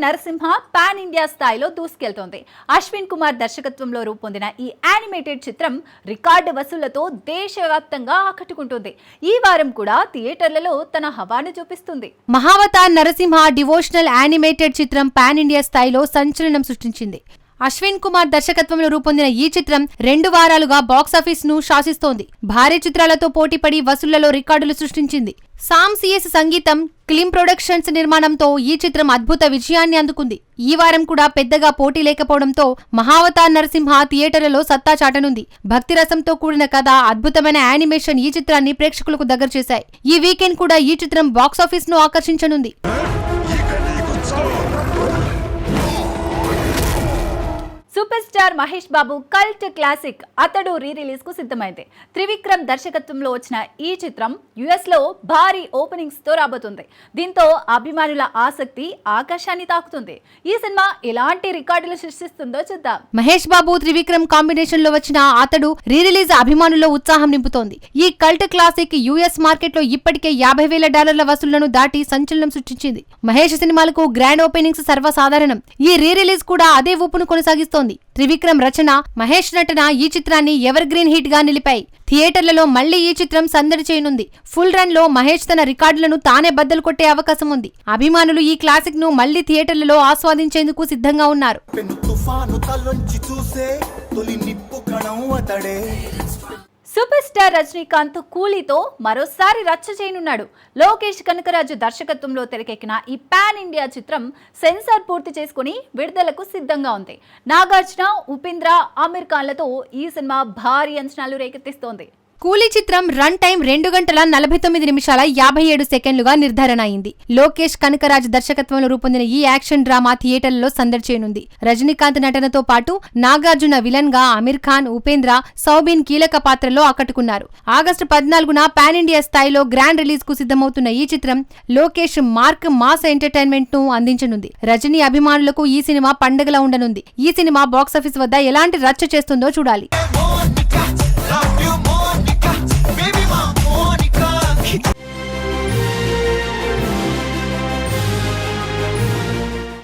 Narasimha pan India స్థాయిలో దూసుకెళ్తోంది. అశ్విన్ కుమార్ దర్శకత్వంలో రూపొందిన ఈ యానిమేటెడ్ చిత్రం రికార్డు వసూళ్లతో దేశవ్యాప్తంగా ఆకట్టుకుంటుంది. ఈ వారం కూడా థియేటర్లలో తన హవాను చూపిస్తుంది. మహావతార్ నరసింహ డివోషనల్ యానిమేటెడ్ చిత్రం పాన్ ఇండియా స్థాయిలో సంచలనం సృష్టించింది. అశ్విన్ కుమార్ దర్శకత్వంలో రూపొందిన ఈ చిత్రం 2 వారాలుగా బాక్సాఫీస్ ను శాసిస్తోంది. భారీ చిత్రాలతో పోటీపడి వసూళ్లలో రికార్డులు సృష్టించింది. సామ్ సిఎస్ సంగీతం, క్లిమ్ ప్రొడక్షన్స్ నిర్మాణంతో ఈ చిత్రం అద్భుత విజయాన్ని అందుకుంది. ఈ వారం కూడా పెద్దగా పోటీ లేకపోవడంతో మహావతార్ నరసింహ థియేటర్లలో సత్తా చాటనుంది. భక్తి రసంతో కూడిన కథ, అద్భుతమైన యానిమేషన్ ఈ చిత్రాన్ని ప్రేక్షకులకు దగ్గర చేశాయి. ఈ వీకెండ్ కూడా ఈ చిత్రం బాక్సాఫీస్ ను ఆకర్షించనుంది. Super star Mahesh Babu cult classic అతడు రిలీజ్ కు సిద్ధమైంది. త్రివిక్రమ్ దర్శకత్వంలో వచ్చిన ఈ చిత్రం యుఎస్ లో భారీ ఓపెనింగ్స్ తో రాబోతుంది. దీంతో అభిమానుల ఆసక్తి ఆకాశాన్ని తాకుతుంది. ఈ సినిమా ఎలాంటి రికార్డులు సృష్టిస్తుందో చూద్దాం. మహేష్ బాబు త్రివిక్రమ్ కాంబినేషన్ లో వచ్చిన అతడు రిలీజ్ అభిమానుల్లో ఉత్సాహం నింపుతోంది. ఈ కల్ట్ క్లాసిక్ యుఎస్ మార్కెట్ లో ఇప్పటికే $50,000 వసూళ్లను దాటి సంచలనం సృష్టించింది. మహేష్ సినిమాలకు గ్రాండ్ ఓపెనింగ్స్ సర్వసాధారణం. ఈ రిలీజ్ కూడా అదే ఊపును కొనసాగిస్తోంది. త్రివిక్రమ్ రచన, మహేష్ నటన ఈ చిత్రాన్ని ఎవర్ గ్రీన్ హిట్ గా నిలిపాయి. థియేటర్లలో మళ్లీ ఈ చిత్రం సందడి చేయనుంది. ఫుల్ రన్ లో మహేష్ తన రికార్డులను తానే బద్దలు కొట్టే అవకాశం ఉంది. అభిమానులు ఈ క్లాసిక్ ను మళ్లీ థియేటర్లలో ఆస్వాదించేందుకు సిద్ధంగా ఉన్నారు. సూపర్ స్టార్ రజనీకాంత్ కూలీతో మరోసారి రచ్చ చేయనున్నాడు. లోకేష్ కనకరాజు దర్శకత్వంలో తెరకెక్కిన ఈ పాన్ ఇండియా చిత్రం సెన్సార్ పూర్తి చేసుకుని విడుదలకు సిద్ధంగా ఉంది. నాగార్జున, ఉపేంద్ర, ఆమిర్ ఖాన్లతో ఈ సినిమా భారీ అంచనాలు రేకెత్తిస్తోంది. కూలీ చిత్రం రన్ టైం 2 గంటల 49 నిమిషాల 57 సెకండ్లుగా నిర్ధారణ అయింది. లోకేష్ కనకరాజ్ దర్శకత్వంలో రూపొందిన ఈ యాక్షన్ డ్రామా థియేటర్లలో సందడి చేయనుంది. రజనీకాంత్ నటనతో పాటు నాగార్జున విలన్ గా, అమీర్ ఖాన్, ఉపేంద్ర, సౌబిన్ కీలక పాత్రలో ఆకట్టుకున్నారు. ఆగస్టు 14న పాన్ ఇండియా స్థాయిలో గ్రాండ్ రిలీజ్ కు సిద్ధమవుతున్న ఈ చిత్రం లోకేష్ మార్క్ మాస్ ఎంటర్టైన్మెంట్ ను అందించనుంది. రజనీ అభిమానులకు ఈ సినిమా పండుగలా ఉండనుంది. ఈ సినిమా బాక్సాఫీస్ వద్ద ఎలాంటి రచ్చ చేస్తుందో చూడాలి.